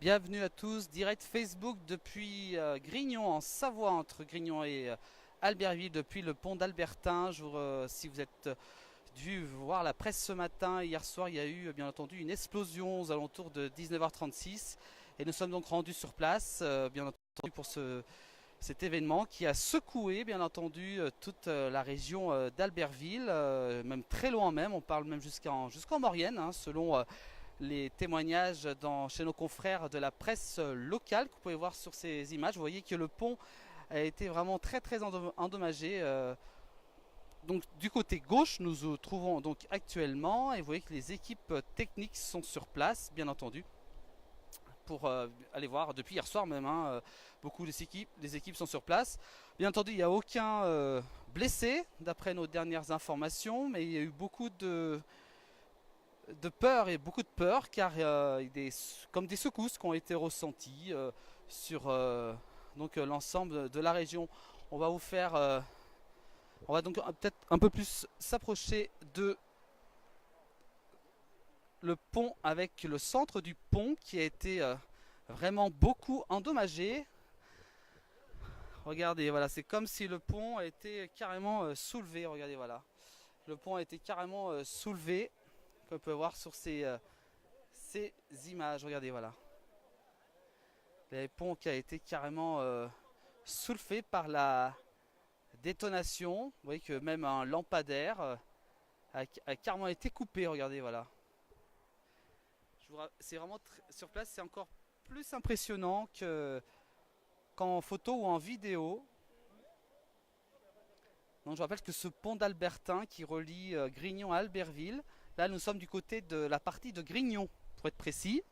Bienvenue à tous, direct Facebook depuis Grignon en Savoie, entre Grignon et Albertville, depuis le pont d'Albertin. Si vous êtes dû voir la presse ce matin, hier soir, il y a eu bien entendu une explosion aux alentours de 19h36 et nous sommes donc rendus sur place, bien entendu pour cet événement qui a secoué bien entendu toute la région d'Albertville, même très loin même, on parle même jusqu'en Maurienne, hein, selon les témoignages chez nos confrères de la presse locale que vous pouvez voir sur ces images. Vous voyez que le pont a été vraiment très endommagé. Donc du côté gauche, nous nous trouvons donc actuellement et vous voyez que les équipes techniques sont sur place, bien entendu, pour aller voir depuis hier soir même. Hein, beaucoup des équipes sont sur place. Bien entendu, il n'y a aucun blessé d'après nos dernières informations, mais il y a eu beaucoup de peur et beaucoup de peur car comme des secousses qui ont été ressenties sur l'ensemble de la région. On va vous faire, on va donc peut-être un peu plus s'approcher de le pont avec le centre du pont qui a été vraiment beaucoup endommagé. Regardez, voilà, c'est comme si le pont a été carrément soulevé. Regardez, voilà, le pont a été carrément soulevé, comme on peut voir sur ces images. Regardez, voilà. Le pont qui a été carrément soulevé par la détonation. Vous voyez que même un lampadaire a carrément été coupé. Regardez, voilà. C'est vraiment sur place, c'est encore plus impressionnant qu'en photo ou en vidéo. Donc je rappelle que ce pont d'Albertin qui relie Grignon à Albertville, là nous sommes du côté de la partie de Grignon, pour être précis.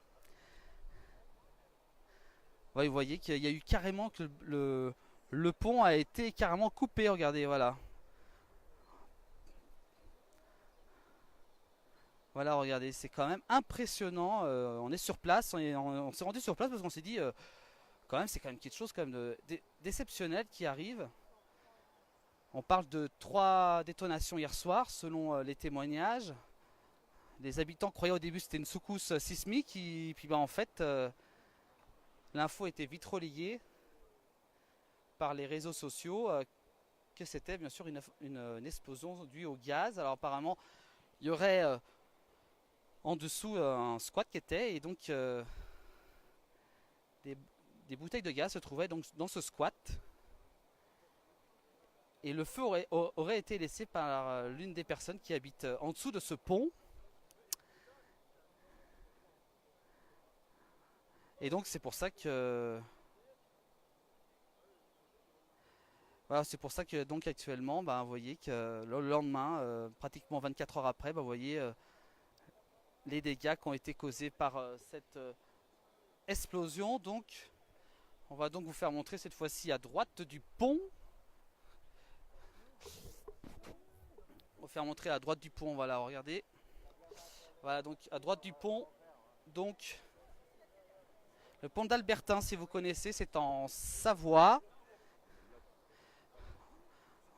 Ouais, vous voyez qu'il y a eu carrément que le pont a été carrément coupé, regardez, voilà. Voilà, regardez, c'est quand même impressionnant. On est sur place, on s'est rendu sur place parce qu'on s'est dit, quand même, c'est quand même quelque chose quand même d'exceptionnel qui arrive. On parle de 3 détonations hier soir, selon les témoignages. Les habitants croyaient au début que c'était une secousse sismique, et puis en fait, l'info était vite relayée par les réseaux sociaux que c'était bien sûr une explosion due au gaz. Alors apparemment, il y aurait en dessous un squat qui était, et donc des, des bouteilles de gaz se trouvaient donc dans ce squat. Et le feu aurait été laissé par l'une des personnes qui habitent en dessous de ce pont. Et donc c'est pour ça que voilà, c'est pour ça que donc actuellement, bah, vous voyez que le lendemain, pratiquement 24 heures après, bah, vous voyez les dégâts qui ont été causés par cette explosion. Donc, on va donc vous faire montrer cette fois-ci à droite du pont. On va faire montrer à droite du pont. Voilà, regardez. Voilà, donc à droite du pont, donc le pont d'Albertin, si vous connaissez, c'est en Savoie.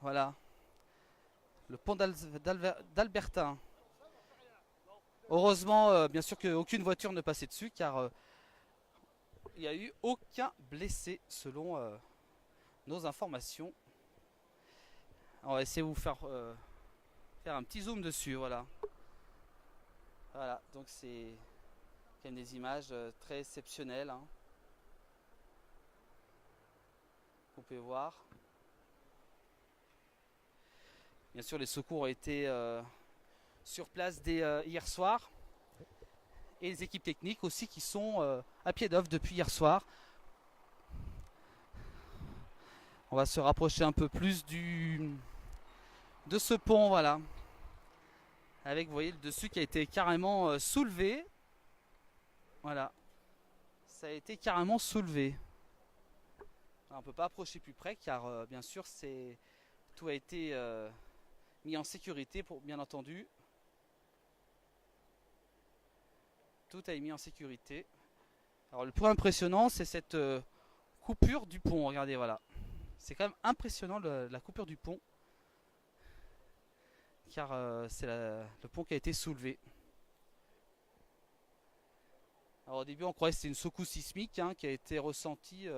Voilà, le pont d'Albertin. Heureusement, bien sûr qu'aucune voiture ne passait dessus, car il n'y a eu aucun blessé selon nos informations. On va essayer de vous faire un petit zoom dessus, voilà. Voilà, donc c'est quand même des images très exceptionnelles, hein. Vous pouvez voir. Bien sûr, les secours ont été sur place dès hier soir. Et les équipes techniques aussi qui sont à pied d'œuvre depuis hier soir. On va se rapprocher un peu plus de ce pont, voilà. Avec, vous voyez, le dessus qui a été carrément soulevé. Voilà. Ça a été carrément soulevé. Alors, on ne peut pas approcher plus près car, bien sûr, tout a été mis en sécurité, bien entendu. Tout a été mis en sécurité. Alors, le point impressionnant, c'est cette coupure du pont. Regardez, voilà. C'est quand même impressionnant la coupure du pont. Car c'est le pont qui a été soulevé. Alors au début on croyait que c'était une secousse sismique qui a été ressentie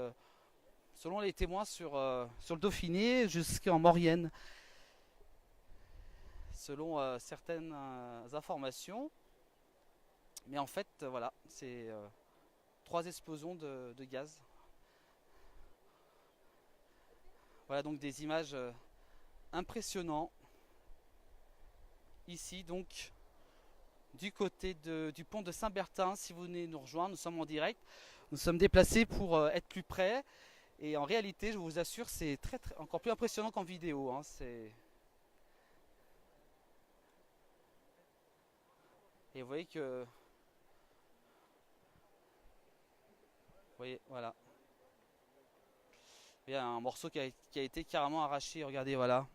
selon les témoins sur le Dauphiné jusqu'en Maurienne. Selon certaines informations. Mais en fait, voilà, c'est 3 explosions de gaz. Voilà donc des images impressionnantes. Ici donc, du côté du pont de Saint-Bertin, si vous venez nous rejoindre, nous sommes en direct. Nous sommes déplacés pour être plus près. Et en réalité, je vous assure, c'est encore plus impressionnant qu'en vidéo. Et vous voyez que... Vous voyez, voilà. Il y a un morceau qui a été carrément arraché, regardez, voilà.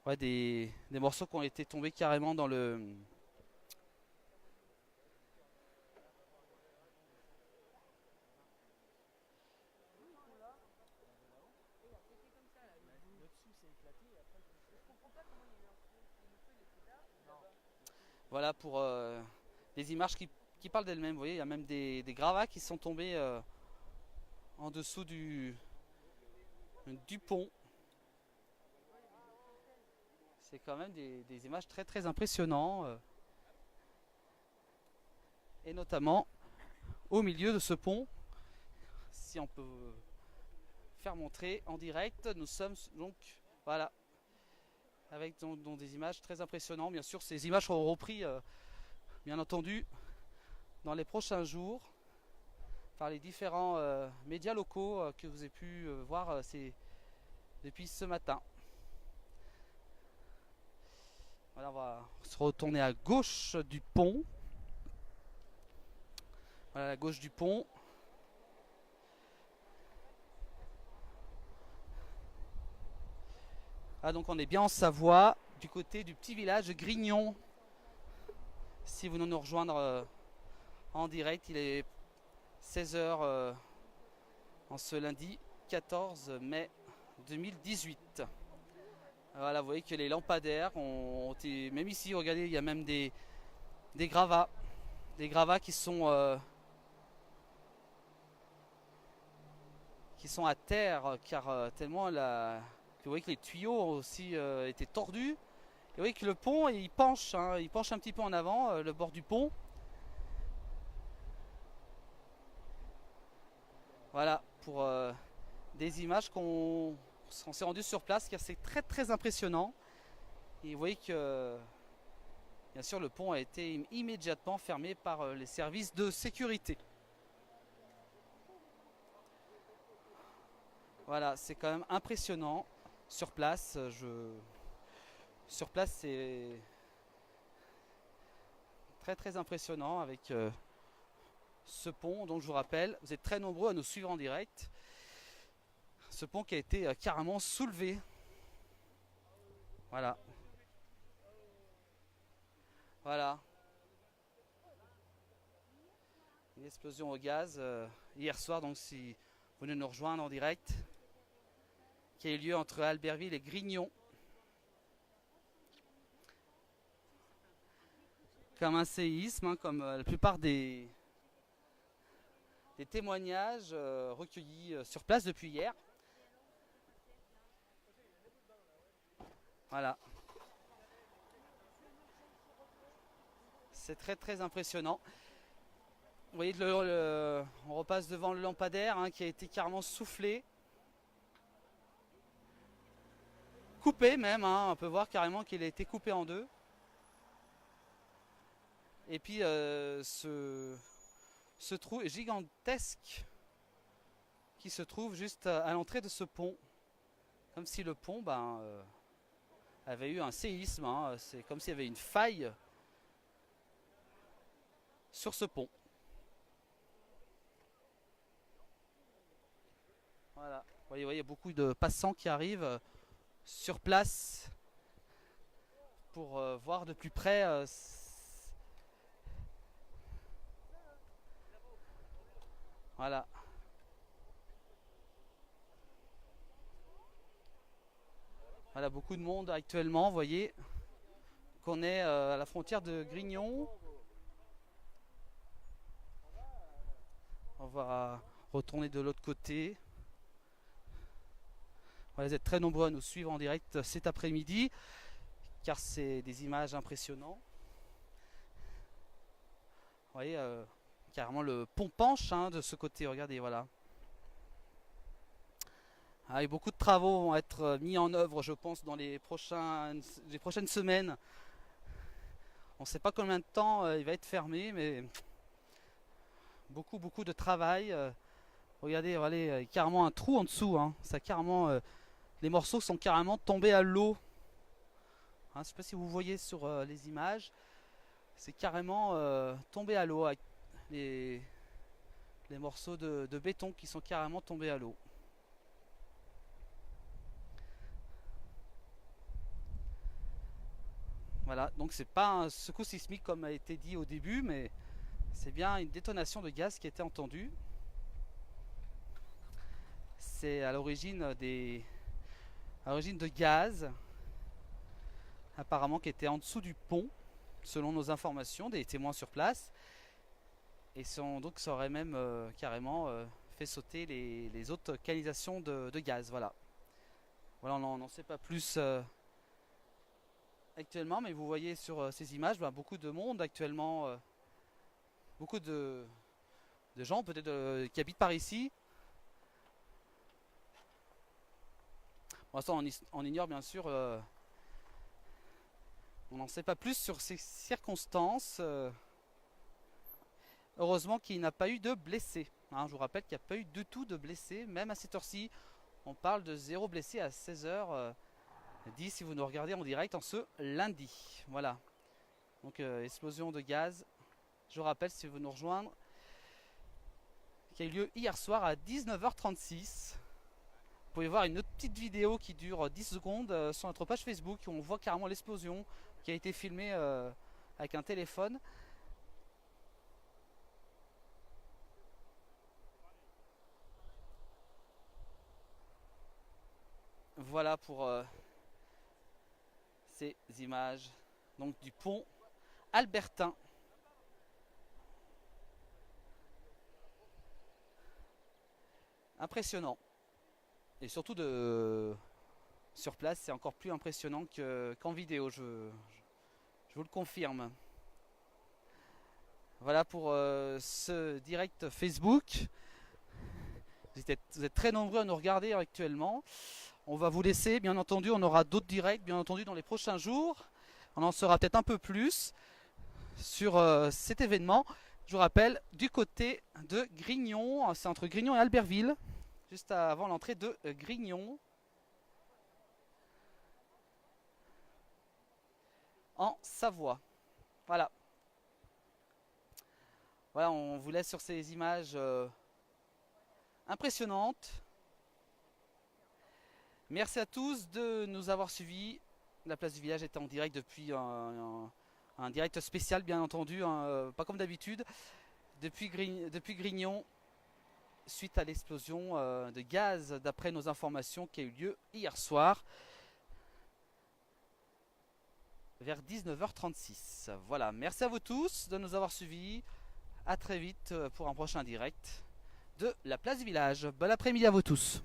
Ouais, des morceaux qui ont été tombés carrément dans le... Voilà pour des images qui parlent d'elles-mêmes. Vous voyez, il y a même des gravats qui sont tombés en dessous du pont. C'est quand même des images très très impressionnantes. Et notamment au milieu de ce pont, si on peut faire montrer en direct, nous sommes donc, voilà, avec donc des images très impressionnantes. Bien sûr, ces images seront reprises, bien entendu, dans les prochains jours, par les différents médias locaux que vous avez pu voir depuis ce matin. Voilà, on va se retourner à gauche du pont. Voilà, à gauche du pont. Ah, donc on est bien en Savoie, du côté du petit village de Grignon. Si vous venez nous rejoindre en direct, il est 16h en ce lundi 14 mai 2018. Voilà, vous voyez que les lampadaires ont été... Même ici, regardez, il y a même des gravats. Des gravats qui sont à terre, car tellement vous voyez que les tuyaux ont aussi été tordus. Et vous voyez que le pont, il penche un petit peu en avant, le bord du pont. Voilà, pour des images qu'on s'est rendu sur place, car c'est très très impressionnant. Et vous voyez que, bien sûr, le pont a été immédiatement fermé par les services de sécurité. Voilà, c'est quand même impressionnant. Sur place, c'est très très impressionnant avec ce pont. Donc je vous rappelle, vous êtes très nombreux à nous suivre en direct. Ce pont qui a été carrément soulevé. Voilà. Voilà. Une explosion au gaz hier soir, donc si vous venez nous rejoindre en direct, qui a eu lieu entre Albertville et Grignon. Comme un séisme, comme la plupart des témoignages recueillis sur place depuis hier. Voilà. C'est très très impressionnant. Vous voyez, on repasse devant le lampadaire qui a été carrément soufflé. Coupé même, on peut voir carrément qu'il a été coupé en deux. Et puis ce trou gigantesque qui se trouve juste à l'entrée de ce pont. Comme si le pont avait eu un séisme, c'est comme s'il y avait une faille sur ce pont. Voilà, vous voyez, il y a beaucoup de passants qui arrivent sur place pour voir de plus près voilà. Voilà, beaucoup de monde actuellement, vous voyez qu'on est à la frontière de Grignon. va retourner de l'autre côté. Voilà, vous êtes très nombreux à nous suivre en direct cet après-midi, car c'est des images impressionnantes. Vous voyez carrément le pont penche hein, de ce côté, regardez, voilà. Ah, et beaucoup de travaux vont être mis en œuvre, je pense, dans les prochaines semaines. On ne sait pas combien de temps il va être fermé, mais beaucoup de travail. Regardez, voilà, carrément un trou en dessous. Hein. Ça, carrément, les morceaux sont carrément tombés à l'eau. Hein, je ne sais pas si vous voyez sur les images. C'est carrément tombé à l'eau avec les morceaux de béton qui sont carrément tombés à l'eau. Voilà, donc c'est pas un secousse sismique comme a été dit au début, mais c'est bien une détonation de gaz qui a été entendue. C'est à l'origine de gaz, apparemment qui était en dessous du pont, selon nos informations, des témoins sur place. Et donc ça aurait même carrément fait sauter les autres canalisations de gaz. Voilà, voilà, on n'en sait pas plus actuellement, mais vous voyez sur ces images beaucoup de monde actuellement, beaucoup de gens peut-être qui habitent par ici. Pour l'instant on ignore bien sûr, on n'en sait pas plus sur ces circonstances. Heureusement qu'il n'a pas eu de blessés. Hein, je vous rappelle qu'il n'y a pas eu du tout de blessés, même à cette heure-ci. On parle de 0 blessés à 16h10 si vous nous regardez en direct en ce lundi. Voilà. Donc explosion de gaz. Je vous rappelle si vous nous rejoindre, qui a eu lieu hier soir à 19h36. Vous pouvez voir une autre petite vidéo qui dure 10 secondes sur notre page Facebook où on voit carrément l'explosion qui a été filmée avec un téléphone. Voilà pour ces images donc du pont Albertin. Impressionnant. Et surtout sur place, c'est encore plus impressionnant qu'en vidéo, je vous le confirme. Voilà pour ce direct Facebook. Vous êtes très nombreux à nous regarder actuellement. On va vous laisser, bien entendu, on aura d'autres directs, bien entendu, dans les prochains jours. On en saura peut-être un peu plus sur cet événement. Je vous rappelle, du côté de Grignon, c'est entre Grignon et Albertville, juste avant l'entrée de Grignon, en Savoie. Voilà. Voilà, on vous laisse sur ces images impressionnantes. Merci à tous de nous avoir suivis. La place du village était en direct depuis un direct spécial, bien entendu, hein, pas comme d'habitude, depuis Grignon, suite à l'explosion de gaz, d'après nos informations, qui a eu lieu hier soir, vers 19h36. Voilà, merci à vous tous de nous avoir suivis. À très vite pour un prochain direct de la place du village. Bon après-midi à vous tous.